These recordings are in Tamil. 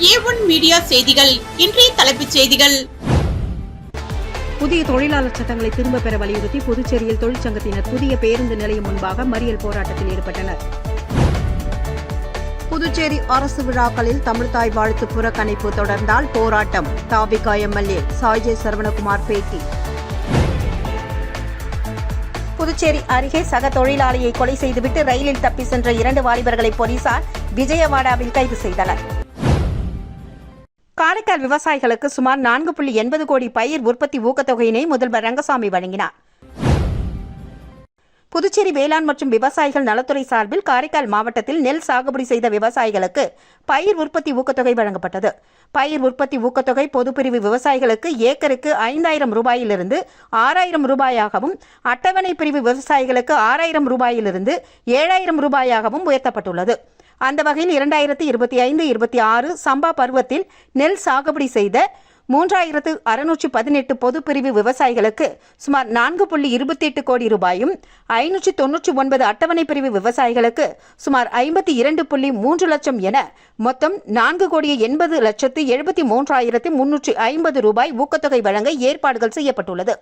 A1 மீடியா செய்திகள். இன்றைய தலைப்புச் செய்திகள். புதிய தொழிலாளர் சட்டங்களை திரும்பப் பெற வலியுறுத்தி புதுச்சேரியில் தொழிற்சங்கத்தினர் புதிய பேருந்து நிலையம் முன்பாக மறியல் போராட்டத்தில் ஈடுபட்டனர். புதுச்சேரி அரசு விழாக்களில் தமிழ்தாய் வாழ்த்து புறக்கணிப்பு தொடர்ந்தால் போராட்டம். தாவிக எம்எல்ஏ சாய்ஜே சரவணகுமார் பேட்டி. புதுச்சேரி அருகே சக தொழிலாளியை கொலை செய்துவிட்டு ரயிலில் தப்பி சென்ற 2 வாலிபர்களை போலீசார் விஜயவாடாவில் கைது செய்தனர். காரைக்கால் விவசாயிகளுக்கு சுமார் 4.80 கோடி பயிர் உற்பத்தி ஊக்கத்தொகையினை முதல்வர் ரங்கசாமி வழங்கினார். புதுச்சேரி வேளாண் மற்றும் விவசாயிகள் நலத்துறை சார்பில் காரைக்கால் மாவட்டத்தில் நெல் சாகுபடி செய்த விவசாயிகளுக்கு பயிர் உற்பத்தி ஊக்கத்தொகை வழங்கப்பட்டது. பயிர் உற்பத்தி ஊக்கத்தொகை பொதுப்பிரிவு விவசாயிகளுக்கு ஏக்கருக்கு 5,000 ரூபாயிலிருந்து 6,000 ரூபாயாகவும், அட்டவணை பிரிவு விவசாயிகளுக்கு 6,000 ரூபாயிலிருந்து 7,000 ரூபாயாகவும் உயர்த்தப்பட்டுள்ளது. அந்த வகையில் 2025-26 சம்பா பருவத்தில் நெல் சாகுபடி செய்த 3,618 பொதுப்பிரிவு விவசாயிகளுக்கு சுமார் 4.28 கோடி ரூபாயும், 599 அட்டவணை பிரிவு விவசாயிகளுக்கு சுமார் 52.3 லட்சம் என மொத்தம் 4,80,73,350 ரூபாய் ஊக்கத்தொகை வழங்க ஏற்பாடுகள் செய்யப்பட்டுள்ளது.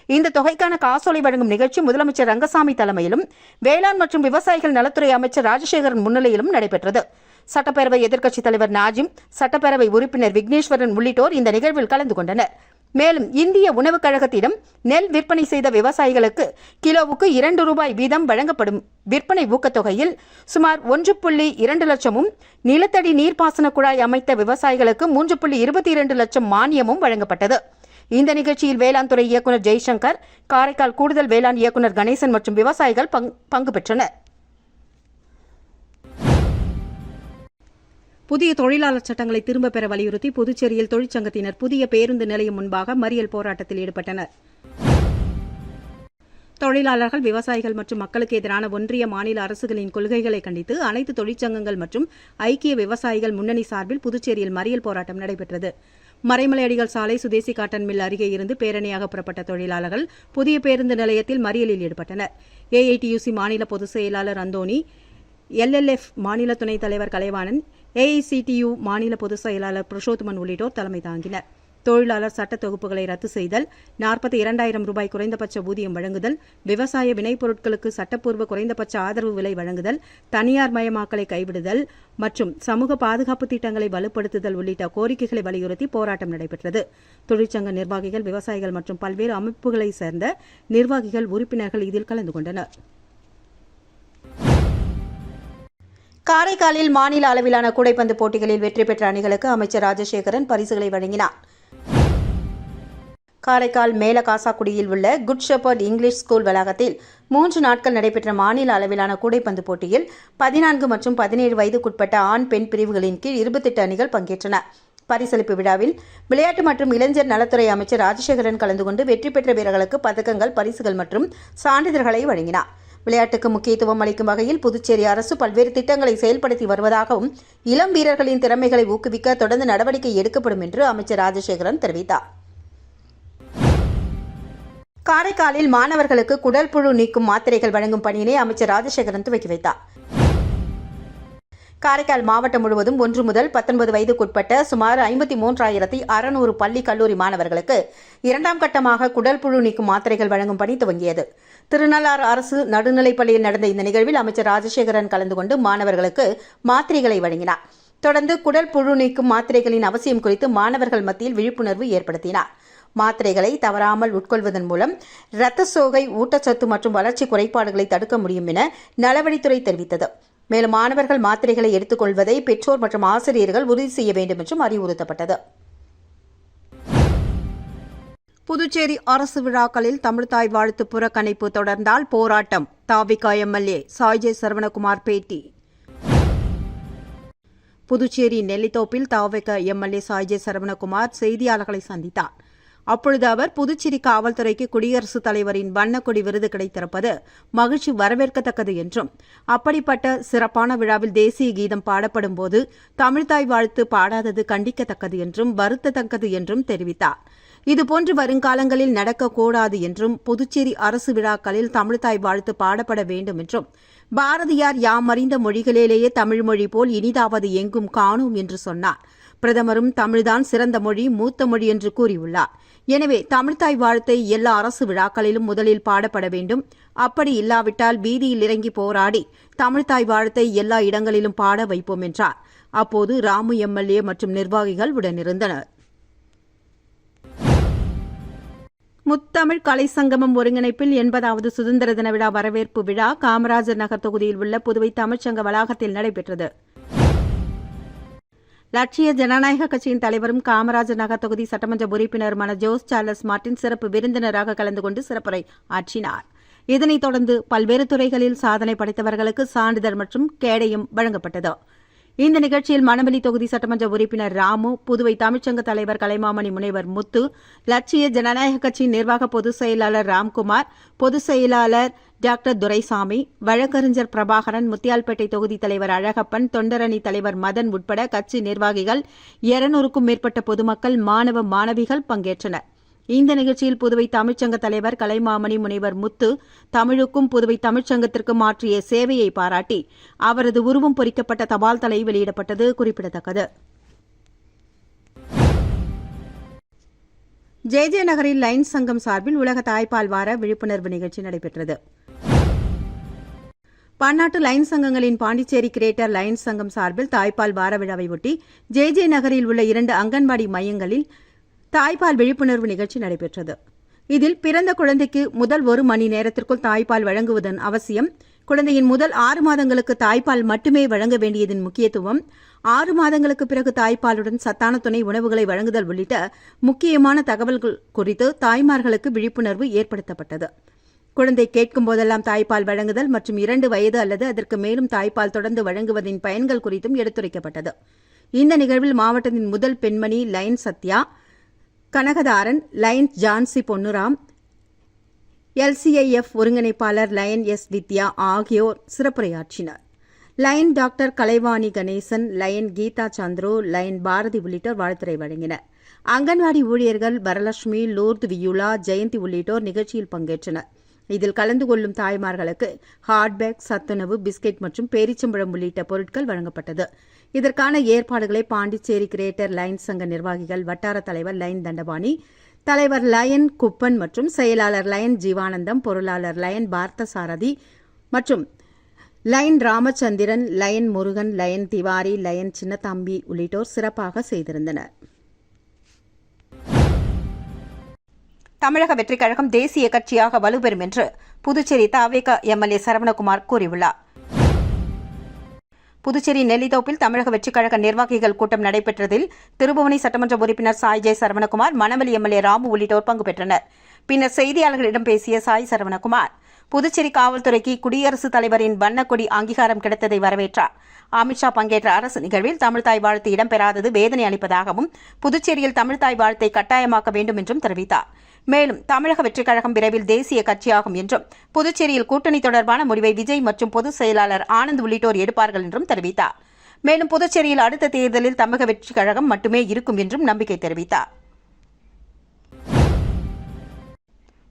இந்த தொகைக்கான காசோலை வழங்கும் நிகழ்ச்சி முதலமைச்சர் ரங்கசாமி தலைமையிலும் வேளாண் மற்றும் விவசாயிகள் நலத்துறை அமைச்சர் ராஜசேகரன் முன்னிலையிலும் நடைபெற்றது. சட்டப்பேரவை எதிர்க்கட்சித் தலைவர் நாஜிம், சட்டப்பேரவை உறுப்பினர் விக்னேஸ்வரன் உள்ளிட்டோர் இந்த நிகழ்வில் கலந்து கொண்டனர். மேலும் இந்திய உணவுக் கழகத்திடம் நெல் விற்பனை செய்த விவசாயிகளுக்கு கிலோவுக்கு 2 ரூபாய் வீதம் வழங்கப்படும் விற்பனை ஊக்கத்தொகையில் சுமார் 1.2 லட்சமும், நிலத்தடி நீர்ப்பாசன குழாய் அமைத்த விவசாயிகளுக்கு 3.22 லட்சம் மானியமும் வழங்கப்பட்டது. இந்த நிகழ்ச்சியில் வேளாண் துறை இயக்குநர் ஜெய்சங்கர், காரைக்கால் கூடுதல் வேளாண் இயக்குநர் கணேசன் மற்றும் விவசாயிகள் பங்கு பெற்றனர். புதிய தொழிலாளர் சட்டங்களை திரும்பப் பெற வலியுறுத்தி புதுச்சேரியில் தொழிற்சங்கத்தினர் புதிய பேருந்து நிலையம் முன்பாக மறியல் போராட்டத்தில் ஈடுபட்டனர். தொழிலாளர்கள், விவசாயிகள் மற்றும் மக்களுக்கு எதிரான ஒன்றிய, மாநில அரசுகளின் கொள்கைகளை கண்டித்து அனைத்து தொழிற்சங்கங்கள் மற்றும் ஐக்கிய விவசாயிகள் முன்னணி சார்பில் புதுச்சேரியில் மறியல் போராட்டம் நடைபெற்றது. மறைமலை அடிகள் சாலை சுதேசி காட்டன் மில் அருகே இருந்து பேரணியாக புறப்பட்ட தொழிலாளர்கள் புதிய பேருந்து நிலையத்தில் மறியலில் ஈடுபட்டனர். ஏஐடியூசி மாநில பொதுச் செயலாளர் அந்தோணி, எல்எல்எஃப் மாநில துணைத் தலைவர் கலைவாணன், ஏஐசிடியு மாநில பொதுச் செயலாளர் புருஷோத்தமன் உள்ளிட்டோர் தலைமை தாங்கினர். தொழிலாளர் சட்ட தொகுப்புகளை ரத்து செய்தல், 42,000 ரூபாய் குறைந்தபட்ச ஊதியம் வழங்குதல், விவசாய வினைப்பொருட்களுக்கு சட்டப்பூர்வ குறைந்தபட்ச ஆதரவு விலை வழங்குதல், தனியார் மயமாக்கலை கைவிடுதல் மற்றும் சமூக பாதுகாப்பு திட்டங்களை வலுப்படுத்துதல் உள்ளிட்ட கோரிக்கைகளை வலியுறுத்தி போராட்டம் நடைபெற்றது. தொழிற்சங்க நிர்வாகிகள், விவசாயிகள் மற்றும் பல்வேறு அமைப்புகளைச் சேர்ந்த நிர்வாகிகள், உறுப்பினர்கள் இதில் கலந்து கொண்டனர். காரைக்காலில் மாநில அளவிலான கூடைப்பந்து போட்டிகளில் வெற்றி பெற்ற அணிகளுக்கு அமைச்சர் ராஜசேகரன் பரிசுகளை வழங்கினார். காரைக்கால் மேலகாசாக்குடியில் உள்ள குட் ஷெப்பர்ட் இங்கிலீஷ் ஸ்கூல் வளாகத்தில் 3 நாட்கள் நடைபெற்ற மாநில அளவிலான கூடைப்பந்து போட்டியில் 14 மற்றும் 17 வயதுக்குட்பட்ட ஆண், பெண் பிரிவுகளின் கீழ் 28 அணிகள் பங்கேற்றன. பரிசளிப்பு விழாவில் விளையாட்டு மற்றும் இளைஞர் நலத்துறை அமைச்சர் ராஜசேகரன் கலந்து கொண்டு வெற்றி பெற்ற வீரர்களுக்கு பதக்கங்கள், பரிசுகள் மற்றும் சான்றிதழ்களை வழங்கினார். விளையாட்டுக்கு முக்கியத்துவம் அளிக்கும் வகையில் புதுச்சேரி அரசு பல்வேறு திட்டங்களை செயல்படுத்தி வருவதாகவும், இளம் வீரர்களின் திறமைகளை ஊக்குவிக்க தொடர்ந்து நடவடிக்கை எடுக்கப்படும் என்று அமைச்சர் ராஜசேகரன் தெரிவித்தார். காரைக்காலில் மாணவர்களுக்கு குடல் புழு நீக்கும் மாத்திரைகள் வழங்கும் பணியினை அமைச்சர் ராஜசேகரன் துவக்கி வைத்தார். காரைக்கால் மாவட்டம் முழுவதும் 1 முதல் 19 வயதுக்குட்பட்ட சுமார் 53,600 பள்ளி, கல்லூரி மாணவர்களுக்கு 2ஆம் கட்டமாக குடல் புழு நீக்கும் மாத்திரைகள் வழங்கும் பணி துவங்கியது. திருநள்ளாறு அரசு நடுநிலைப்பள்ளியில் நடந்த இந்த நிகழ்வில் அமைச்சர் ராஜசேகரன் கலந்து கொண்டு மாணவர்களுக்கு மாத்திரைகளை வழங்கினார். தொடர்ந்து குடல் புழு நீக்கும் மாத்திரைகளின் அவசியம் குறித்து மாணவர்கள் மத்தியில் விழிப்புணர்வு ஏற்படுத்தினார். மாத்திரைகளை தவறாமல் உட்கொள்வதன் மூலம் இரத்த சோகை, ஊட்டச்சத்து மற்றும் வளர்ச்சி குறைபாடுகளை தடுக்க முடியும் என நலவழித்துறை தெரிவித்தது. மேலும் மாணவர்கள் மாத்திரைகளை எடுத்துக் கொள்வதை பெற்றோர் மற்றும் ஆசிரியர்கள் உறுதி செய்ய வேண்டும் என்றும் அறிவுறுத்தப்பட்டது. புதுச்சேரி அரசு விழாக்களில் தமிழ்தாய் வாழ்த்து புறக்கணிப்பு தொடர்ந்தால் போராட்டம். தாவிக எம்எல்ஏ சாய்ஜே சரவணகுமார் பேட்டி. புதுச்சேரி நெல்லித்தோப்பில் தாவிக எம்எல்ஏ சாய்ஜே சரவணகுமார் செய்தியாளர்களை சந்தித்தார். அப்பொழுது அவர், புதுச்சேரி காவல்துறைக்கு குடியரசுத் தலைவரின் வண்ணக்கொடி விருது கிடைத்திருப்பது மகிழ்ச்சி வரவேற்கத்தக்கது என்றும், அப்படிப்பட்ட சிறப்பான விழாவில் தேசிய கீதம் பாடப்படும் போது தமிழ்தாய் வாழ்த்து பாடாதது கண்டிக்கத்தக்கது என்றும் வருத்தத்தக்கது என்றும் தெரிவித்தார். இதுபோன்று வருங்காலங்களில் நடக்கக்கூடாது என்றும், புதுச்சேரி அரசு விழாக்களில் தமிழ்தாய் வாழ்த்து பாடப்பட வேண்டும் என்றும், பாரதியார் யாம் அறிந்த மொழிகளிலேயே தமிழ்மொழி போல் இனிதாவது எங்கும் காணோம் என்று சொன்னார். பிரதமரும் தமிழ்தான் சிறந்த மொழி, மூத்த மொழி என்று கூறியுள்ளார். எனவே தமிழ்த்தாய் வாழ்த்தை எல்லா அரசு விழாக்களிலும் முதலில் பாடப்பட வேண்டும். அப்படி இல்லாவிட்டால் வீதியில் இறங்கி போராடி தமிழ்த்தாய் வாழ்த்தை எல்லா இடங்களிலும் பாட வைப்போம் என்றார். அப்போது ராமு எம்எல்ஏ மற்றும் நிர்வாகிகள் உடனிருந்தனர். முத்தமிழ் கலை சங்கமம் ஒருங்கிணைப்பில் 80வது சுதந்திர தின விழா வரவேற்பு விழா காமராஜர் நகர் தொகுதியில் உள்ள புதுவை தமிழ்ச்சங்க வளாகத்தில் நடைபெற்றது. லட்சிய ஜனநாயக கட்சியின் தலைவரும் காமராஜர் நகர் தொகுதி சட்டமன்ற உறுப்பினருமான ஜோஸ் சார்லஸ் மார்டின் சிறப்பு விருந்தினராக கலந்து கொண்டு சிறப்புரை ஆற்றினார். இதனைத் தொடர்ந்து பல்வேறு துறைகளில் சாதனை படைத்தவர்களுக்கு சான்றிதழ் மற்றும் கேடயம் வழங்கப்பட்டது. இந்த நிகழ்ச்சியில் மணவெளி தொகுதி சட்டமன்ற உறுப்பினர் ராமு, புதுவை தமிழ்ச்சங்க தலைவர் கலைமாமணி முனைவர் முத்து, லட்சிய ஜனநாயக கட்சியின் நிர்வாக பொதுச் செயலாளர் ராம்குமார், பொதுச் செயலாளர் டாக்டர் துரைசாமி, வழக்கறிஞர் பிரபாகரன், முத்தியால்பேட்டை தொகுதி தலைவர் அழகப்பன், தொண்டரணி தலைவர் மதன் உட்பட கட்சி நிர்வாகிகள், 200க்கும் மேற்பட்ட பொதுமக்கள், மாணவ மாணவிகள் பங்கேற்றனர். இந்த நிகழ்ச்சியில் புதுவை தமிழ்ச்சங்க தலைவர் கலைமாமணி முனைவர் முத்து தமிழுக்கும் புதுவை தமிழ்ச்சங்கத்திற்கும் ஆற்றிய சேவையை பாராட்டி அவரது உருவம் பொறிக்கப்பட்ட தபால் தலை வெளியிடப்பட்டது குறிப்பிடத்தக்கது. ஜே நகரில் லைன்ஸ் சங்கம் சார்பில் உலக தாய்ப்பால் வார விழிப்புணர்வு நிகழ்ச்சி நடைபெற்றது. பன்னாட்டு லைன்ஸ் சங்கங்களின் பாண்டிச்சேரி கிரேட்டர் லைன்ஸ் சங்கம் சார்பில் தாய்ப்பால் வார விழாவை ஒட்டி ஜே நகரில் உள்ள 2 அங்கன்வாடி மையங்களில் தாய்ப்பால் விழிப்புணர்வு நிகழ்ச்சி நடைபெற்றது. இதில் பிறந்த குழந்தைக்கு முதல் 1 மணி நேரத்திற்குள் தாய்ப்பால் வழங்குவதன் அவசியம், குழந்தையின் முதல் 6 மாதங்களுக்கு தாய்ப்பால் மட்டுமே வழங்க வேண்டியதன் முக்கியத்துவம், 6 மாதங்களுக்கு பிறகு தாய்ப்பாலுடன் சத்தான துணை உணவுகளை வழங்குதல் உள்ளிட்ட முக்கியமான தகவல்கள் குறித்து தாய்மார்களுக்கு விழிப்புணர்வு ஏற்படுத்தப்பட்டது. குழந்தை கேட்கும் போதெல்லாம் தாய்ப்பால் வழங்குதல் மற்றும் 2 வயது அல்லது அதற்கு மேலும் தாய்ப்பால் தொடர்ந்து வழங்குவதின் பயன்கள் குறித்தும் எடுத்துரைக்கப்பட்டது. இந்த நிகழ்வில் மாவட்டத்தின் முதல் பெண்மணி Lion Sathya, Kanagatharan, Lion Jhansi Ponnuram, LCIF ஒருங்கிணைப்பாளர் லைன் எஸ் வித்யா ஆகியோர் சிறப்புரையாற்றினர். Lion doctor Kalaivani Ganesan, Lion Geetha Chandru, Lion Bharathi உள்ளிட்டோர் வாழ்த்துரை வழங்கினர். அங்கன்வாடி ஊழியர்கள் வரலட்சுமி, லூர்து வியுலா, ஜெயந்தி உள்ளிட்டோர் நிகழ்ச்சியில் பங்கேற்றனர். இதில் கலந்து கொள்ளும் தாய்மார்களுக்கு ஹாட்பேக், சத்துணவு, பிஸ்கெட் மற்றும் பேரிச்சம்பழம் உள்ளிட்ட பொருட்கள் வழங்கப்பட்டது. இதற்கான ஏற்பாடுகளை பாண்டிச்சேரி கிரேட்டர் லைன் சங்க நிர்வாகிகள், வட்டார தலைவர் லைன் தண்டபாணி, தலைவர் லயன் குப்பன் மற்றும் செயலாளர் லயன் ஜீவானந்தம், பொருளாளர் லயன் பார்த்தசாரதி மற்றும் lion Ramachandran, lion Murugan, lion Tiwari, lion Chinnathambi உள்ளிட்டோர் சிறப்பாக செய்திருந்தனர். தமிழக வெற்றிக் கழகம் தேசிய கட்சியாக வலுப்பெறும் என்று புதுச்சேரி தவேக எம்எல்ஏ சரவணகுமார் கூறியுள்ளார். புதுச்சேரி நெல்லித்தோப்பில் தமிழக வெற்றிக் கழக நிர்வாகிகள் கூட்டம் நடைபெற்றதில் திருபுவனை சட்டமன்ற உறுப்பினர் சாய் ஜெய் சரவணகுமார், மணவெளி எம்எல்ஏ ராமு உள்ளிட்டோர் பங்கு பெற்றனர். பின்னர் செய்தியாளர்களிடம் பேசிய சாய் சரவணகுமார், புதுச்சேரியில் காவல்துறைக்கு குடியரசுத் தலைவரின் வண்ணக்கொடி அங்கீகாரம் கிடைத்ததை வரவேற்றார். அமித்ஷா பங்கேற்ற அரசு நிகழ்வில் தமிழ்த்தாய் வாழ்த்து இடம்பெறாதது வேதனை அளிப்பதாகவும், புதுச்சேரியில் தமிழ்த்தாய் வாழ்த்தை கட்டாயமாக்க வேண்டும் என்றும் தெரிவித்தார். மேலும் தமிழக வெற்றிக் கழகம் விரைவில் தேசிய கட்சியாகும் என்றும், புதுச்சேரியில் கூட்டணி தொடர்பான முடிவை விஜய் மற்றும் பொதுச் செயலாளர் ஆனந்த் உள்ளிட்டோர் எடுப்பார்கள் என்றும் தெரிவித்தார். மேலும் புதுச்சேரியில் அடுத்த தேர்தலில் தமிழக வெற்றிக் கழகம் மட்டுமே இருக்கும் என்றும் நம்பிக்கை தெரிவித்தார்.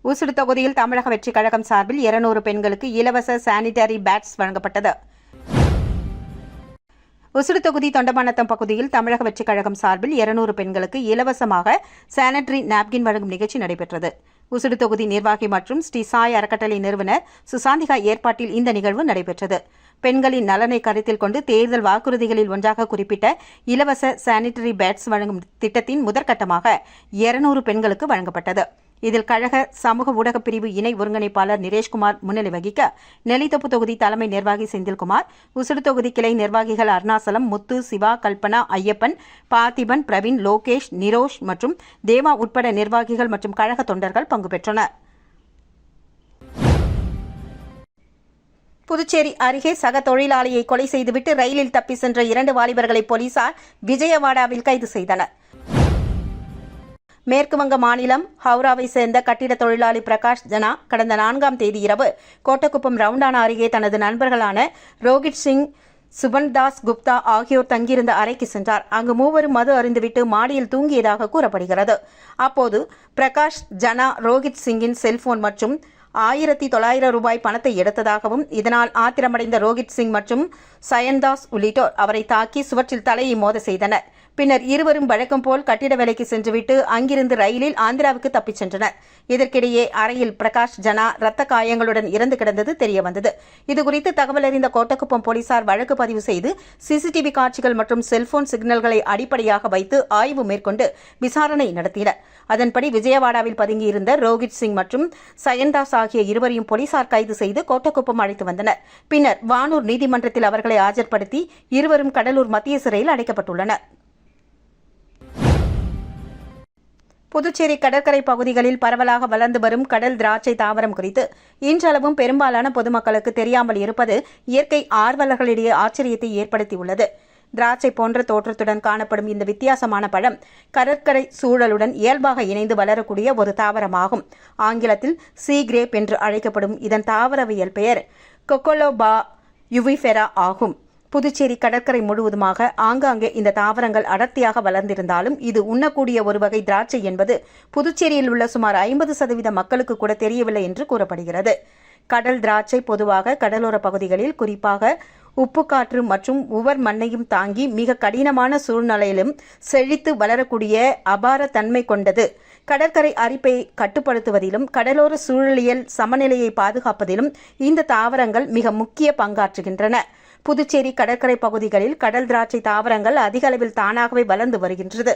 ஊசுடு தொகுதியில் தமிழக வெற்றிக் கழகம் சார்பில் 200 பெண்களுக்கு இலவச சானிடரி பேட்ஸ் வழங்கப்பட்டது. ஊசுடு தொகுதி தொண்டமாநத்தம் பகுதியில் தமிழக வெற்றிக் கழகம் சார்பில் 200 பெண்களுக்கு இலவசமாக சானிடரி நாப்கின் வழங்கும் நிகழ்ச்சி நடைபெற்றது. ஊசுடு தொகுதி நிர்வாகி மற்றும் ஸ்ரீ சாய் அறக்கட்டளை நிறுவனர் சுசாந்திகா ஏற்பாட்டில் இந்த நிகழ்வு நடைபெற்றது. பெண்களின் நலனை கருத்தில் கொண்டு தேர்தல் வாக்குறுதிகளில் ஒன்றாக குறிப்பிட்ட இலவச சானிடரி பேட்ஸ் வழங்கும் திட்டத்தின் முதற்கட்டமாக 200 பெண்களுக்கு வழங்கப்பட்டது. இதில் கழக சமூக ஊடகப் பிரிவு இணை ஒருங்கிணைப்பாளர் நிரேஷ்குமார் முன்னிலை வகிக்க, நெல்லித்தோப்பு தொகுதி தலைமை நிர்வாகி செந்தில்குமார், ஊசுடு தொகுதி கிளை நிர்வாகிகள் அருணாசலம், முத்து, சிவா, கல்பனா, ஐயப்பன், பார்த்திபன், பிரவீன், லோகேஷ், நிரோஷ் மற்றும் தேவா உட்பட நிர்வாகிகள் மற்றும் கழக தொண்டர்கள் பங்கு பெற்றனர். புதுச்சேரி அருகே சக தொழிலாளியை கொலை செய்துவிட்டு ரயிலில் தப்பி சென்ற 2 வாலிபர்களை போலீசார் விஜயவாடாவில் கைது செய்தனர். மேற்குவங்க மாநிலம் ஹவுராவை சேர்ந்த கட்டிட தொழிலாளி பிரகாஷ் ஜனா கடந்த 4ஆம் தேதி இரவு கோட்டக்குப்பம் ரவுண்டானா அருகே தனது நண்பர்களான ரோஹித் சிங், சுபன்தாஸ் குப்தா ஆகியோர் தங்கியிருந்த அறைக்கு சென்றார். அங்கு மூவரும் மது அருந்துவிட்டு மாடியில் தூங்கியதாக கூறப்படுகிறது. அப்போது பிரகாஷ் ஜனா ரோஹித் சிங்கின் செல்போன் மற்றும் 1900 ரூபாய் பணத்தை எடுத்ததாகவும், இதனால் ஆத்திரமடைந்த ரோஹித் சிங் மற்றும் சயன்தாஸ் உள்ளிட்டோர் அவரை தாக்கி சுவற்றில் தலையை மோத செய்தனர். பின்னர் இருவரும் வழக்கம் போல் கட்டிட வேலைக்கு சென்றுவிட்டு அங்கிருந்து ரயிலில் ஆந்திராவுக்கு தப்பிச் சென்றனர். இதற்கிடையே அறையில் பிரகாஷ் ஜனா ரத்த காயங்களுடன் இறந்து கிடந்தது தெரியவந்தது. இதுகுறித்து தகவல் அறிந்த கோட்டக்குப்பம் போலீசார் வழக்கு பதிவு செய்து சிசிடிவி காட்சிகள் மற்றும் செல்போன் சிக்னல்களை அடிப்படையாக வைத்து ஆய்வு மேற்கொண்டு விசாரணை நடத்தினர். அதன்படி விஜயவாடாவில் பதுங்கியிருந்த ரோஹித் சிங் மற்றும் சயன்தாஸ் ஆகிய இருவரையும் போலீசார் கைது செய்து கோட்டக்குப்பம் அழைத்து வந்தனர். பின்னர் வானூர் நீதிமன்றத்தில் அவர்களை ஆஜர்படுத்தி இருவரும் கடலூர் மத்திய சிறையில் அடைக்கப்பட்டுள்ளனர். புதுச்சேரி கடற்கரை பகுதிகளில் பரவலாக வளர்ந்து வரும் கடல் திராட்சை தாவரம் குறித்து இன்றளவும் பெரும்பாலான பொதுமக்களுக்கு தெரியாமல் இருப்பது இயற்கை ஆர்வலர்களிடையே ஆச்சரியத்தை ஏற்படுத்தியுள்ளது. திராட்சை போன்ற தோற்றத்துடன் காணப்படும் இந்த வித்தியாசமான பழம் கடற்கரை சூழலுடன் இயல்பாக இணைந்து வளரக்கூடிய ஒரு தாவரமாகும். ஆங்கிலத்தில் சீ கிரேப் என்று அழைக்கப்படும் இதன் தாவரவியல் பெயர் கொக்கோலோபா யுவிஃபெரா ஆகும். புதுச்சேரி கடற்கரை முழுவதுமாக ஆங்காங்கே இந்த தாவரங்கள் அடர்த்தியாக வளர்ந்திருந்தாலும் இது உண்ணக்கூடிய ஒரு வகை திராட்சை என்பது புதுச்சேரியில் உள்ள சுமார் 50% மக்களுக்கு கூட தெரியவில்லை என்று கூறப்படுகிறது. கடல் திராட்சை பொதுவாக கடலோர பகுதிகளில் குறிப்பாக உப்புக்காற்று மற்றும் உவர் மண்ணையும் தாங்கி மிக கடினமான சூழ்நிலையிலும் செழித்து வளரக்கூடிய அபார தன்மை கொண்டது. கடற்கரை அரிப்பை கட்டுப்படுத்துவதிலும் கடலோர சூழலியல் சமநிலையை பாதுகாப்பதிலும் இந்த தாவரங்கள் மிக முக்கிய பங்காற்றுகின்றன. புதுச்சேரி கடற்கரை பகுதிகளில் கடல் திராட்சை தாவரங்கள் அதிக அளவில் தானாகவே வளர்ந்து வருகின்றது.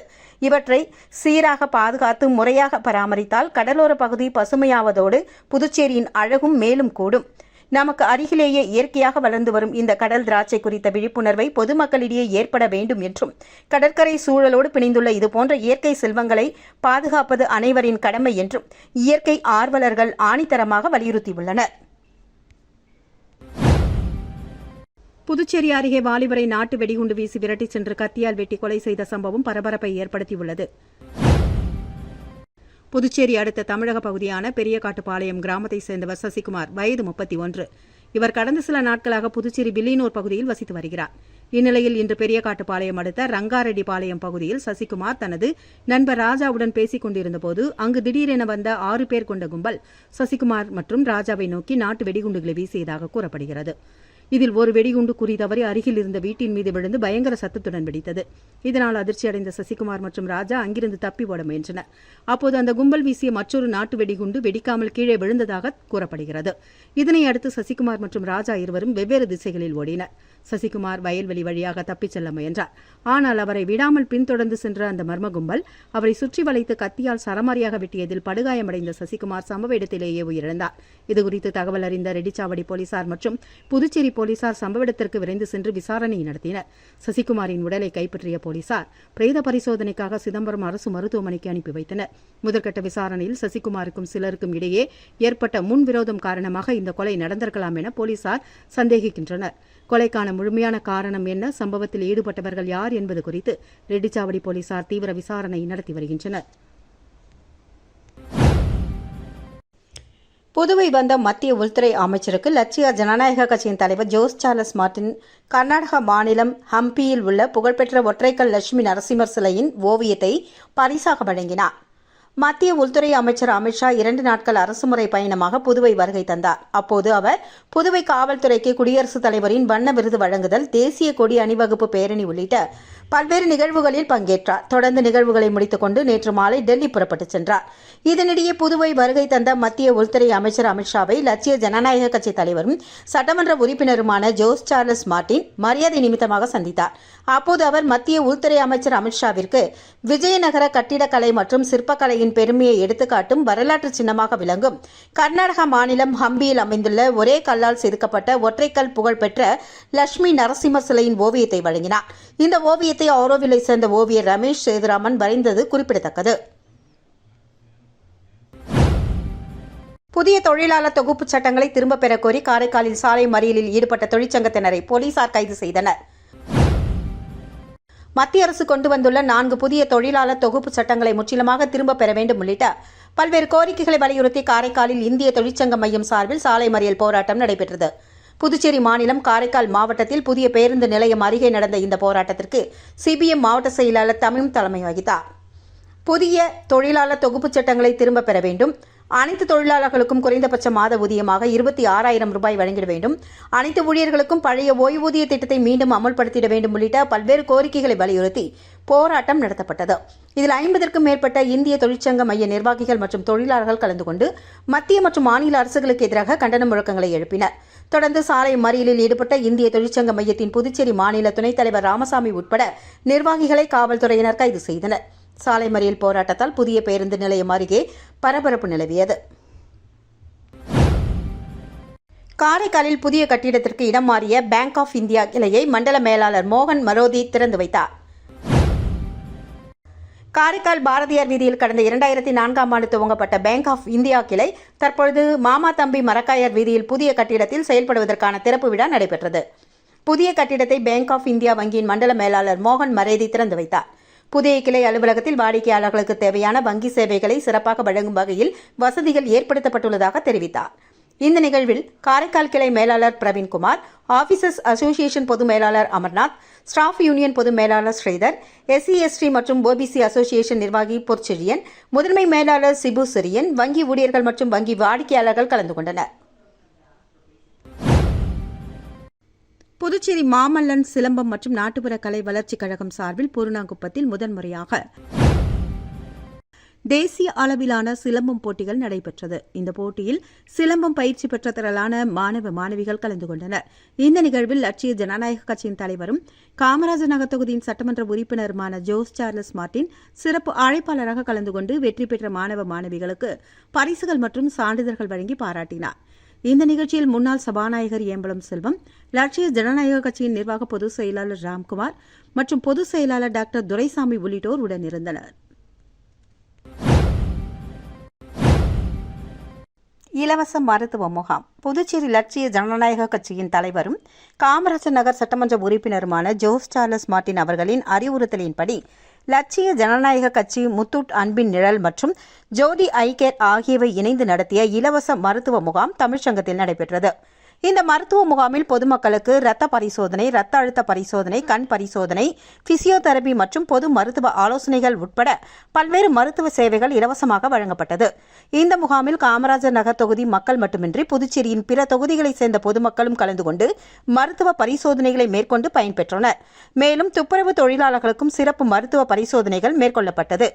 இவற்றை சீராக பாதுகாத்து முறையாக பராமரித்தால் கடலோர பகுதி பசுமையாவதோடு புதுச்சேரியின் அழகும் மேலும் கூடும். நமக்கு அருகிலேயே இயற்கையாக வளர்ந்து வரும் இந்த கடல் திராட்சை குறித்த விழிப்புணர்வை பொதுமக்களிடையே ஏற்பட வேண்டும் என்றும் கடற்கரை சூழலோடு பிணைந்துள்ள இதுபோன்ற இயற்கை செல்வங்களை பாதுகாப்பது அனைவரின் கடமை என்றும் இயற்கை ஆர்வலர்கள் ஆணித்தரமாக வலியுறுத்தியுள்ளனர். புதுச்சேரி அருகே வாலிபரை நாட்டு வெடிகுண்டு வீசி விரட்டிச் சென்று கத்தியால் வெட்டி கொலை செய்த சம்பவம் பரபரப்பை ஏற்படுத்தியுள்ளது. புதுச்சேரி அடுத்த தமிழக பகுதியான பெரியகாட்டுப்பாளையம் கிராமத்தைச் சேர்ந்தவர் சசிகுமார், வயது 31. இவர் கடந்த சில நாட்களாக புதுச்சேரி வில்லியனூர் பகுதியில் வசித்து வருகிறார். இந்நிலையில் இன்று பெரியகாட்டுப்பாளையம் அடுத்த ரங்காரெட்டிப்பாளையம் பகுதியில் சசிகுமார் தனது நண்பர் ராஜாவுடன் பேசிக் கொண்டிருந்தபோது அங்கு திடீரென வந்த 6 பேர் கொண்ட கும்பல் சசிகுமார் மற்றும் ராஜாவை நோக்கி நாட்டு வெடிகுண்டுகளை வீசியதாக கூறப்படுகிறது. இதில் ஒரு வெடிகுண்டு குறி தவறி அருகில் இருந்த வீட்டின் மீது விழுந்து பயங்கர சத்தத்துடன் வெடித்தது. இதனால் அதிர்ச்சியடைந்த சசிகுமார் மற்றும் ராஜா அங்கிருந்து தப்பி ஓட முயன்றனர். அப்போது அந்த கும்பல் வீசிய மற்றொரு நாட்டு வெடிகுண்டு வெடிக்காமல் கீழே விழுந்ததாக கூறப்படுகிறது. இதனை அடுத்து சசிகுமார் மற்றும் ராஜா இருவரும் வெவ்வேறு திசைகளில் ஓடினர். சசிகுமார் வயல்வெளி வழியாக தப்பிச் செல்ல முயன்றார். ஆனால் அவரை விடாமல் பின்தொடர்ந்து சென்ற அந்த மர்ம கும்பல் அவரை சுற்றி வளைத்து கத்தியால் சரமாரியாக வெட்டியதில் படுகாயமடைந்த சசிகுமார் சம்பவ இடத்திலேயே உயிரிழந்தார். இதுகுறித்து தகவல் அறிந்த ரெட்டிச்சாவடி போலீசார் மற்றும் புதுச்சேரி போலீசார் சம்பவ இடத்திற்கு விரைந்து சென்று விசாரணை நடத்தினர். சசிகுமாரின் உடலை கைப்பற்றிய போலீசார் பிரேத பரிசோதனைக்காக சிதம்பரம் அரசு மருத்துவமனைக்கு அனுப்பி வைத்தனர். முதற்கட்ட விசாரணையில் சசிகுமாருக்கும் சிலருக்கும் இடையே ஏற்பட்ட முன்விரோதம் காரணமாக இந்த கொலை நடந்திருக்கலாம் என போலீசார் சந்தேகிக்கின்றனர். கொலைக்கான முழுமையான காரணம் என்ன, சம்பவத்தில் ஈடுபட்டவர்கள் யார் என்பது குறித்து ரெட்டிச்சாவடி போலீசார் தீவிர விசாரணை நடத்தி வருகின்றனர். புதுவை வந்த மத்திய உள்துறை அமைச்சருக்கு லட்சிய ஜனநாயக கட்சியின் தலைவர் ஜோஸ் சார்லஸ் மார்டின் கர்நாடக மாநிலம் ஹம்பியில் உள்ள புகழ்பெற்ற ஒற்றைக்கல் லட்சுமி நரசிம்மர் சிலையின் ஓவியத்தை பரிசாக வழங்கினார். மத்திய உள்துறை அமைச்சர் அமித்ஷா 2 நாட்கள் அரசுமுறை பயணமாக புதுவை வருகை தந்தார். அப்போது அவர் புதுவை காவல்துறைக்கு குடியரசுத் தலைவரின் வண்ண விருது வழங்குதல், தேசிய கொடி அணிவகுப்பு பேரணி உள்ளிட்ட பல்வேறு நிகழ்வுகளில் பங்கேற்றார். தொடர்ந்து நிகழ்வுகளை முடித்துக் கொண்டு நேற்று மாலை டெல்லி புறப்பட்டுச் சென்றார். இதனிடையே புதுவை வருகை தந்த மத்திய உள்துறை அமைச்சர் அமித்ஷாவை லட்சிய ஜனநாயக கட்சி தலைவரும் சட்டமன்ற உறுப்பினருமான ஜோஸ் சார்லஸ் மார்டின் மரியாதை நிமித்தமாக சந்தித்தார். அப்போது அவர் மத்திய உள்துறை அமைச்சர் அமித்ஷாவிற்கு விஜயநகர கட்டிடக்கலை மற்றும் சிற்பக்கலையின் பெருமையை எடுத்துக்காட்டும் வரலாற்று சின்னமாக விளங்கும் கர்நாடக மாநிலம் ஹம்பியில் அமைந்துள்ள ஒரே கல்லால் செதுக்கப்பட்ட ஒற்றைக்கல் புகழ்பெற்ற லட்சுமி நரசிம்மர் சிலையின் ஓவியத்தை வழங்கினார். இந்த ஓவியத்தை ஆரோவிலை சேர்ந்த ஓவியர் ரமேஷ் சேதுராமன் வரைந்தது குறிப்பிடத்தக்கது. புதிய தொழிலாளர் தொகுப்பு சட்டங்களை திரும்பப் பெறக் கோரி காரைக்காலில் சாலை மறியலில் ஈடுபட்ட தொழிற்சங்கத்தினரை போலீசார் கைது செய்தனர். மத்திய அரசு கொண்டு வந்துள்ள 4 புதிய தொழிலாளர் தொகுப்பு சட்டங்களை முற்றிலுமாக திரும்பப் பெற வேண்டும் உள்ளிட்ட பல்வேறு கோரிக்கைகளை வலியுறுத்தி காரைக்காலில் இந்திய தொழிற்சங்க மையம் சார்பில் சாலை மறியல் போராட்டம் நடைபெற்றது. புதுச்சேரி மாநிலம் காரைக்கால் மாவட்டத்தில் புதிய பேருந்து நிலையம் அருகே நடந்த இந்த போராட்டத்திற்கு சிபிஎம் மாவட்ட செயலாளர் தமிம் தலைமை வகித்தார். புதிய தொழிலாளர் தொகுப்புச் சட்டங்களை திரும்பப் பெற வேண்டும். அனைத்து தொழிலாளர்களுக்கும் குறைந்தபட்ச மாத ஊதியமாக 26,000 ரூபாய் வழங்கிட வேண்டும். அனைத்து ஊழியர்களுக்கும் பழைய ஓய்வூதிய திட்டத்தை மீண்டும் அமல்படுத்திட வேண்டும் உள்ளிட்ட பல்வேறு கோரிக்கைகளை வலியுறுத்தி போராட்டம் நடத்தப்பட்டது. இதில் 50க்கும் மேற்பட்ட இந்திய தொழிற்சங்க மைய நிர்வாகிகள் மற்றும் தொழிலாளர்கள் கலந்து கொண்டு மத்திய மற்றும் மாநில அரசுகளுக்கு எதிராக கண்டன முழக்கங்களை எழுப்பினர். தொடர்ந்து சாலை மறியலில் ஈடுபட்ட இந்திய தொழிற்சங்க மையத்தின் புதுச்சேரி மாநில துணைத் தலைவர் ராமசாமி உட்பட நிர்வாகிகளை காவல்துறையினர் கைது செய்தனர். சாலை மறியல் போராட்டத்தால் புதிய பேருந்து நிலையம் அருகே பரபரப்பு நிலவியது. காரைக்காலில் புதிய கட்டிடத்திற்கு இடம் மாறிய பேங்க் ஆஃப் இந்தியா கிளையை மண்டல மேலாளர் மோகன் மரோதி திறந்து வைத்தார். காரைக்கால் பாரதியார் வீதியில் கடந்த 2004ஆம் ஆண்டு துவங்கப்பட்ட பேங்க் ஆஃப் இந்தியா கிளை தற்பொழுது மாமா தம்பி மரக்காயர் வீதியில் புதிய கட்டிடத்தில் செயல்படுவதற்கான திறப்பு விழா நடைபெற்றது. புதிய கட்டிடத்தை பேங்க் ஆஃப் இந்தியா வங்கியின் மண்டல மேலாளர் மோகன் மரேதி திறந்து வைத்தார். புதிய கிளை அலுவலகத்தில் வாடிக்கையாளர்களுக்கு தேவையான வங்கி சேவைகளை சிறப்பாக வழங்கும் வகையில் வசதிகள் ஏற்படுத்தப்பட்டுள்ளதாக தெரிவித்தார். இந்த நிகழ்வில் காரைக்கால் கிளை மேலாளர் பிரவீன்குமார், ஆபீசர்ஸ் அசோசியேஷன் பொது மேலாளர் அமர்நாத், ஸ்டாஃப் யூனியன் பொது மேலாளர் ஸ்ரீதர், SC/ST மற்றும் OBC அசோசியேஷன் நிர்வாகி பொற்செழியன், முதன்மை மேலாளர் சிபு சிரியன், வங்கி ஊழியர்கள் மற்றும் வங்கி வாடிக்கையாளர்கள் கலந்து கொண்டனர். புதுச்சேரி மாமல்லன் சிலம்பம் மற்றும் நாட்டுப்புற கலை வளர்ச்சிக் கழகம் சார்பில் பூர்ணாங்குப்பத்தில் முதன்முறையாக தேசிய அளவிலான சிலம்பம் போட்டிகள் நடைபெற்றது. இந்த போட்டியில் சிலம்பம் பயிற்சி பெற்ற திரளான மாணவ மாணவிகள் கலந்து கொண்டனர். இந்த நிகழ்வில் லட்சிய ஜனநாயக கட்சியின் தலைவரும் காமராஜர் நகர் தொகுதியின் சட்டமன்ற உறுப்பினருமான ஜோஸ் சார்லஸ் மார்டின் சிறப்பு அழைப்பாளராக கலந்து கொண்டு வெற்றி பெற்ற மாணவ மாணவிகளுக்கு பரிசுகள் மற்றும் சான்றிதழ்கள் வழங்கி பாராட்டினார். இந்த நிகழ்ச்சியில் முன்னாள் சபாநாயகர் ஏம்பலம் செல்வம், லட்சிய ஜனநாயக கட்சியின் நிர்வாக பொதுச் செயலாளர் ராம்குமார் மற்றும் பொதுச் செயலாளர் டாக்டர் துரைசாமி உள்ளிட்டோர் உடனிருந்தனர். இலவச மருத்துவ முகாம். புதுச்சேரி லட்சிய ஜனநாயக கட்சியின் தலைவரும் காமராஜர் நகர் சட்டமன்ற உறுப்பினருமான ஜோஸ் சார்லஸ் மார்டின் அவர்களின் அறிவுறுத்தலின்படி லட்சிய ஜனநாயக கட்சி, முத்தூட் அன்பின் நிழல் மற்றும் ஜோதி ஐ கேர் ஆகியவை இணைந்து நடத்திய இலவச மருத்துவ முகாம் தமிழ்ச்சங்கத்தில் நடைபெற்றது. இந்த மருத்துவ முகாமில் பொதுமக்களுக்கு இரத்த பரிசோதனை, இரத்த அழுத்த பரிசோதனை, கண் பரிசோதனை, பிசியோதெரபி மற்றும் பொது மருத்துவ ஆலோசனைகள் உட்பட பல்வேறு மருத்துவ சேவைகள் இலவசமாக வழங்கப்பட்டது. இந்த முகாமில் காமராஜர் நகர் தொகுதி மக்கள் மட்டுமின்றி புதுச்சேரியின் பிற தொகுதிகளைச் சேர்ந்த பொதுமக்களும் கலந்து கொண்டு மருத்துவ பரிசோதனைகளை மேற்கொண்டு பயன்பெற்றனர். மேலும் துப்புரவு தொழிலாளர்களுக்கும் சிறப்பு மருத்துவ பரிசோதனைகள் மேற்கொள்ளப்பட்டது.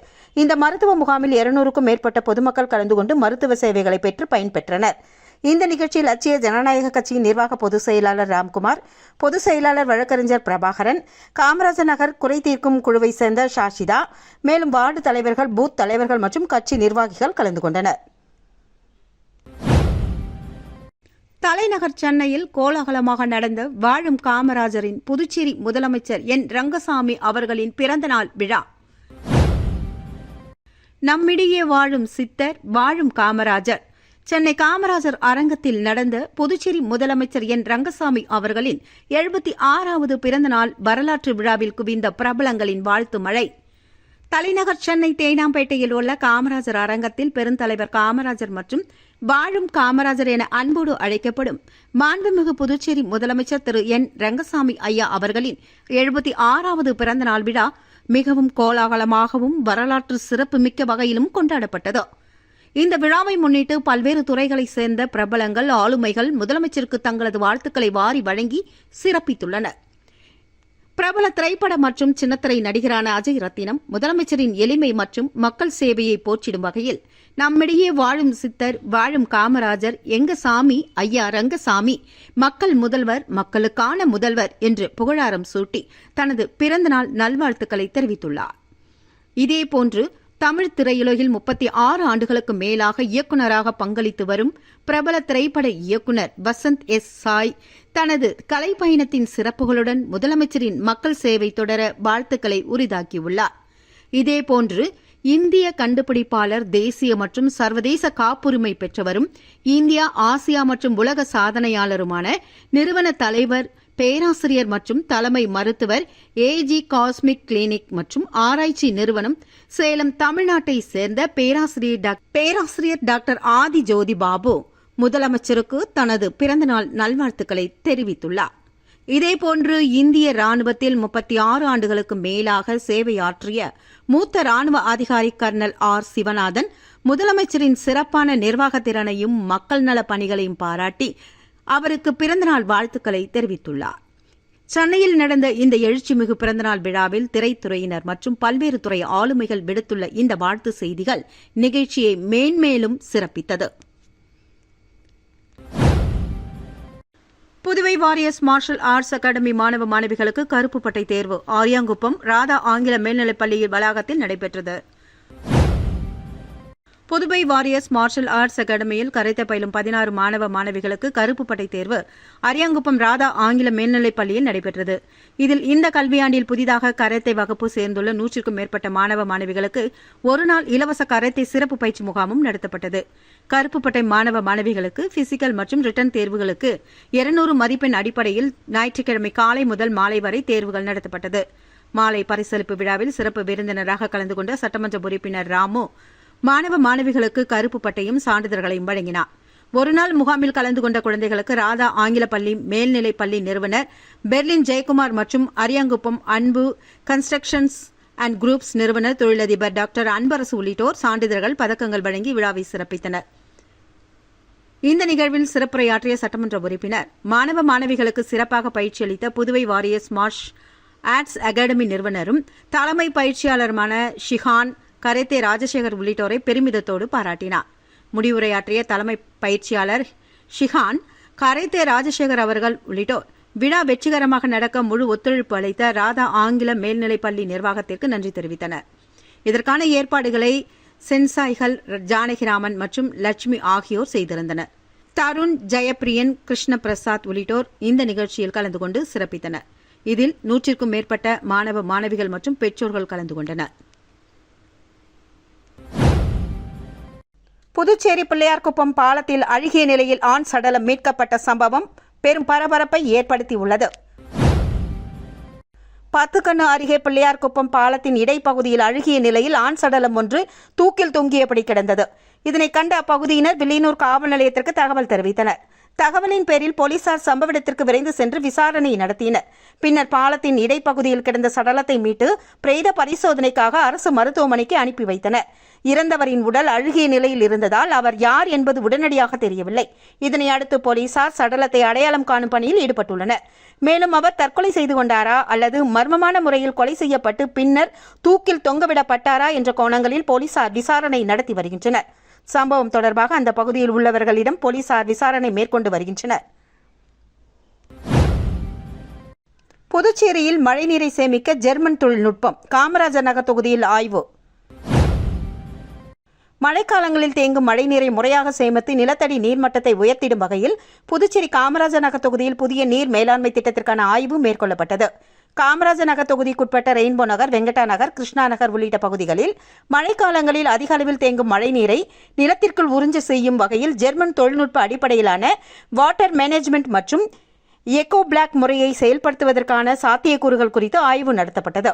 இந்த மருத்துவ முகாமில் 200க்கும் மேற்பட்ட பொதுமக்கள் கலந்து கொண்டு மருத்துவ சேவைகளை பெற்று பயன்பெற்றனர். இந்த நிகழ்ச்சியில் லட்சிய ஜனநாயக கட்சியின் நிர்வாக பொதுச் செயலாளர் ராம்குமார், பொதுச் செயலாளர் வழக்கறிஞர் பிரபாகரன், காமராஜர் நகர் குறை தீர்க்கும் குழுவை சேர்ந்த ஷாஷிதா, மேலும் வார்டு தலைவர்கள், பூத் தலைவர்கள் மற்றும் கட்சி நிர்வாகிகள் கலந்து கொண்டனர். தலைநகர் சென்னையில் கோலாகலமாக நடந்த வாழும் காமராஜரின் புதுச்சேரி முதலமைச்சர் என் ரங்கசாமி அவர்களின் பிறந்தநாள் விழா. நம்மிடையே வாழும் சித்தர், வாழும் காமராஜர். சென்னை காமராஜர் அரங்கத்தில் நடந்த புதுச்சேரி முதலமைச்சர் என் ரங்கசாமி அவர்களின் 76வது பிறந்தநாள் வரலாற்று விழாவில் குவிந்த பிரபலங்களின் வாழ்த்து மழை. தலைநகர் சென்னை தேனாம்பேட்டையில் உள்ள காமராஜர் அரங்கத்தில் பெருந்தலைவர் காமராஜர் மற்றும் வாழும் காமராஜர் என அன்போடு அழைக்கப்படும் மாண்புமிகு புதுச்சேரி முதலமைச்சர் திரு என் ரங்கசாமி ஐயா அவர்களின் 76வது பிறந்தநாள் விழா மிகவும் கோலாகலமாகவும் வரலாற்று சிறப்புமிக்க வகையிலும் கொண்டாடப்பட்டது. இந்த விழாவை முன்னிட்டு பல்வேறு துறைகளைச் சேர்ந்த பிரபலங்கள், ஆளுமைகள் முதலமைச்சருக்கு தங்களது வாழ்த்துக்களை வாரி வழங்கி சிறப்பித்துள்ளனர். பிரபல திரைப்பட மற்றும் சின்னத்திரை நடிகரான அஜய் ரத்தினம் முதலமைச்சரின் எளிமை மற்றும் மக்கள் சேவையை போற்றிடும் வகையில் நம்மிடையே வாழும் சித்தர், வாழும் காமராஜர், எங்க சாமி ஐயா ரங்கசாமி, மக்கள் முதல்வர், மக்களுக்கான முதல்வர் என்று புகழாரம் சூட்டி தனது பிறந்தநாள் நல்வாழ்த்துக்களை தெரிவித்துள்ளார். இதேபோன்று தமிழ் திரையுலகில் 36 ஆண்டுகளுக்கு மேலாக இயக்குநராக பங்களித்து வரும் பிரபல திரைப்பட இயக்குநர் வசந்த் எஸ். சாய் தனது கலைப்பயணத்தின் சிறப்புகளுடன் முதலமைச்சரின் மக்கள் சேவை தொடர வாழ்த்துக்களை உரிதாக்கியுள்ளார். இதேபோன்று இந்திய கண்டுபிடிப்பாளர், தேசிய மற்றும் சர்வதேச காப்புரிமை பெற்றவரும் இந்தியா, ஆசியா மற்றும் உலக சாதனையாளருமான நிறுவன தலைவர், பேராசிரியர் மற்றும் தலைமை மருத்துவர், AG காஸ்மிக் கிளினிக் மற்றும் ஆராய்ச்சி நிறுவனம், சேலம், தமிழ்நாட்டை சேர்ந்த பேராசிரியர் டாக்டர் ஆதி ஜோதி பாபு முதலமைச்சருக்கு தனது பிறந்தநாள் நல்வாழ்த்துக்களை தெரிவித்துள்ளார். இதேபோன்று இந்திய ராணுவத்தில் 36 ஆண்டுகளுக்கு மேலாக சேவையாற்றிய மூத்த ராணுவ அதிகாரி கர்னல் ஆர் சிவநாதன் முதலமைச்சரின் சிறப்பான நிர்வாக திறனையும் மக்கள் நலப் பணிகளையும் பாராட்டி அவருக்கு பிறந்தநாள் வாழ்த்துக்களை தெரிவித்துள்ளார். சென்னையில் நடந்த இந்த எழுச்சிமிகு பிறந்தநாள் விழாவில் திரைத்துறையினர் மற்றும் பல்வேறு துறை ஆளுமைகள் விடுத்துள்ள இந்த வாழ்த்து செய்திகள் நிகழ்ச்சியை மேன்மேலும் சிறப்பித்தது. Puduvai warriors martial arts academy மாணவ மாணவிகளுக்கு கருப்பு பட்டை தேர்வு ஆரியாங்குப்பம் ராதா ஆங்கில மேல்நிலைப்பள்ளி வளாகத்தில் நடைபெற்றது. புதுவை வாரியர்ஸ் மார்ஷல் ஆர்ட்ஸ் அகாடமியில் கராத்தே பயிலும் 16 மாணவ மாணவிகளுக்கு கருப்பு பட்டை தேர்வு அரியாங்குப்பம் ராதா ஆங்கில மேல்நிலைப் பள்ளியில் நடைபெற்றது. இதில் இந்த கல்வியாண்டில் புதிதாக கராத்தே வகுப்பு சேர்ந்துள்ள 100க்கும் மேற்பட்ட மாணவ மாணவிகளுக்கு ஒருநாள் இலவச கராத்தே சிறப்பு பயிற்சி முகாமும் நடத்தப்பட்டது. கருப்பு பட்டை மாணவ மாணவிகளுக்கு பிசிக்கல் மற்றும் ரிட்டன் தேர்வுகளுக்கு 200 மதிப்பெண் அடிப்படையில் ஞாயிற்றுக்கிழமை காலை முதல் மாலை வரை தேர்வுகள் நடத்தப்பட்டது. மாலை பரிசளிப்பு விழாவில் சிறப்பு விருந்தினராக கலந்து கொண்ட சட்டமன்ற உறுப்பினர் ராமு மாணவ மாணவிகளுக்கு கருப்பு பட்டையும் சான்றிதழ்களையும் வழங்கினார். ஒருநாள் முகாமில் கலந்து கொண்ட குழந்தைகளுக்கு ராதா ஆங்கில பள்ளி மேல்நிலைப் பள்ளி நிறுவனர் பெர்லின் ஜெயக்குமார் மற்றும் அரியாங்குப்பம் அன்பு கன்ஸ்ட்ரக்ஷன்ஸ் அண்ட் குரூப்ஸ் நிறுவனர் தொழிலதிபர் டாக்டர் அன்பரசு உள்ளிட்டோர் சான்றிதழ்கள் பதக்கங்கள் வழங்கி விழாவை சிறப்பித்தனர். இந்த நிகழ்வில் சிறப்புரையாற்றிய சட்டமன்ற உறுப்பினர் மாணவ மாணவிகளுக்கு சிறப்பாக பயிற்சி அளித்த Puduvai warriors martial arts academy நிறுவனரும் தலைமை பயிற்சியாளருமான ஷிஹான் கராத்தே ராஜசேகர் உள்ளிட்டோரை பெருமிதத்தோடு பாராட்டினார். முடிவுரையாற்றிய தலைமை பயிற்சியாளர் ஷிஹான் கராத்தே ராஜசேகர் அவர்கள் உள்ளிட்டோர் விழா வெற்றிகரமாக நடக்க முழு ஒத்துழைப்பு அளித்த ராதா ஆங்கில மேல்நிலைப் பள்ளி நிர்வாகத்திற்கு நன்றி தெரிவித்தனர். இதற்கான ஏற்பாடுகளை சென்சாய்கள் ஜானகிராமன் மற்றும் லட்சுமி ஆகியோர் செய்திருந்தனர். தருண், ஜெயப்பிரியன், கிருஷ்ண பிரசாத் உள்ளிட்டோர் இந்த நிகழ்ச்சியில் கலந்து கொண்டு சிறப்பித்தனர். இதில் 100க்கும் மேற்பட்ட மாணவ மாணவிகள் மற்றும் பெற்றோர்கள் கலந்து கொண்டனர். புதுச்சேரி பிள்ளையார்குப்பம் பாலத்தில் அழுகிய நிலையில் ஆண் சடலம் மீட்கப்பட்ட சம்பவம் பெரும் பரபரப்பை ஏற்படுத்தியுள்ளது. பத்துக்கண்ணு அருகே பிள்ளையார்குப்பம் பாலத்தின் இடைப்பகுதியில் அழுகிய நிலையில் ஆண் சடலம் ஒன்று தூக்கில் தொங்கியபடி கிடந்தது. இதனை கண்ட அப்பகுதியினர் வில்லியனூர் காவல் நிலையத்திற்கு தகவல் தெரிவித்தனர். தகவலின் பேரில் போலீசார் சம்பவ இடத்திற்கு விரைந்து சென்று விசாரணை நடத்தினர். பின்னர் பாலத்தின் இடைப்பகுதியில் கிடந்த சடலத்தை மீட்டு பிரேத பரிசோதனைக்காக அரசு மருத்துவமனைக்கு அனுப்பி வைத்தனர். இறந்தவரின் உடல் அழுகிய நிலையில் இருந்ததால் அவர் யார் என்பது உடனடியாக தெரியவில்லை. இதனை அடுத்து போலீசார் சடலத்தை அடையாளம் காணும் பணியில் ஈடுபட்டுள்ளனர். மேலும் அவர் தற்கொலை செய்து கொண்டாரா அல்லது மர்மமான முறையில் கொலை செய்யப்பட்டு பின்னர் தூக்கில் தொங்கவிடப்பட்டாரா என்ற கோணங்களில் போலீசார் விசாரணை நடத்தி வருகின்றனர். சம்பவம் தொடர்பாக அந்த பகுதியில் உள்ளவர்களிடம் போலீசார் விசாரணை மேற்கொண்டு வருகின்றனர். புதுச்சேரியில் மழைநீரை சேமிக்க ஜெர்மன் தொழில்நுட்பம் காமராஜர் நகர் தொகுதியில் ஆய்வு. மழைக்காலங்களில் தேங்கும் மழைநீரை முறையாக சேமித்து நிலத்தடி நீர்மட்டத்தை உயர்த்திடும் வகையில் புதுச்சேரி காமராஜர் நகர் தொகுதியில் புதிய நீர் மேலாண்மை திட்டத்திற்கான ஆய்வு மேற்கொள்ளப்பட்டது. காமராஜர் நகர் தொகுதிக்குட்பட்ட ரெயின்போ நகர், வெங்கடா நகர், கிருஷ்ணா நகர் உள்ளிட்ட பகுதிகளில் மழைக்காலங்களில் அதிக அளவில் தேங்கும் மழைநீரை நிலத்திற்குள் உறிஞ்ச செய்யும் வகையில் ஜெர்மன் தொழில்நுட்ப அடிப்படையிலான வாட்டர் மேனேஜ்மெண்ட் மற்றும் எக்கோ பிளாக் முறையை செயல்படுத்துவதற்கான சாத்தியக்கூறுகள் குறித்து ஆய்வு நடத்தப்பட்டது.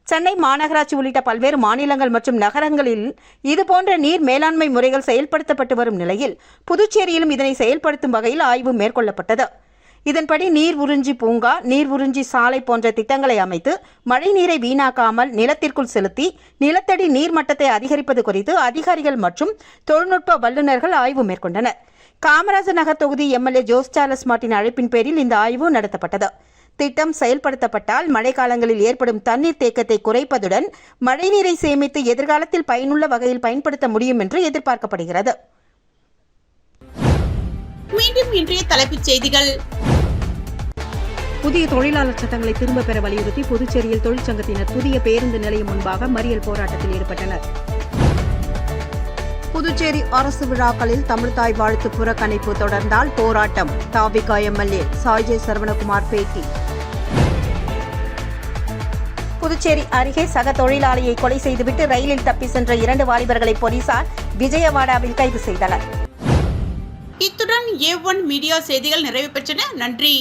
சென்னை மாநகராட்சி உள்ளிட்ட பல்வேறு மாநிலங்கள் மற்றும் நகரங்களில் இதுபோன்ற நீர் மேலாண்மை முறைகள் செயல்படுத்தப்பட்டு வரும் நிலையில் புதுச்சேரியிலும் இதனை செயல்படுத்தும் வகையில் ஆய்வு மேற்கொள்ளப்பட்டது. இதன்படி நீர் உறிஞ்சி பூங்கா, நீர் உறிஞ்சி சாலை போன்ற திட்டங்களை அமைத்து மழைநீரை வீணாக்காமல் நிலத்திற்குள் செலுத்தி நிலத்தடி நீர்மட்டத்தை அதிகரிப்பது குறித்து அதிகாரிகள் மற்றும் தொழில்நுட்ப வல்லுநர்கள் ஆய்வு மேற்கொண்டனர். காமராஜர் நகர் தொகுதி எம்எல்ஏ ஜோஸ் சார்லஸ் மார்ட்டின் அழைப்பின் பேரில் இந்த ஆய்வு நடத்தப்பட்டது. திட்டம் செயல்படுத்தப்பட்டால் மழைக்காலங்களில் ஏற்படும் தண்ணீர் தேக்கத்தை குறைப்பதுடன் மழைநீரை சேமித்து எதிர்காலத்தில் பயனுள்ள வகையில் பயன்படுத்த முடியும் என்று எதிர்பார்க்கப்படுகிறது. மீண்டும் இன்றைய தலைப்புச் செய்திகள். புதிய தொழிலாளர் சட்டங்களை திரும்பப் பெற வலியுறுத்தி புதுச்சேரியில் தொழிற்சங்கத்தினர் புதிய பேருந்து நிலையம் முன்பாக மறியல் போராட்டத்தில் ஈடுபட்டனர். புதுச்சேரி அரசு விழாக்களில் தமிழ்தாய் வாழ்த்து புறக்கணிப்பு தொடர்ந்தால் போராட்டம். தாவிக எம்எல்ஏ சாய்ஜே சரவணகுமார் பேட்டி. புதுச்சேரி அருகே சக தொழிலாளியை கொலை செய்துவிட்டு ரயிலில் தப்பி சென்ற 2 வாலிபர்களை போலீசார் விஜயவாடாவில் கைது செய்தனர். இத்துடன் A1 மீடியா செய்திகள் நிறைவு பெற்றன. நன்றி.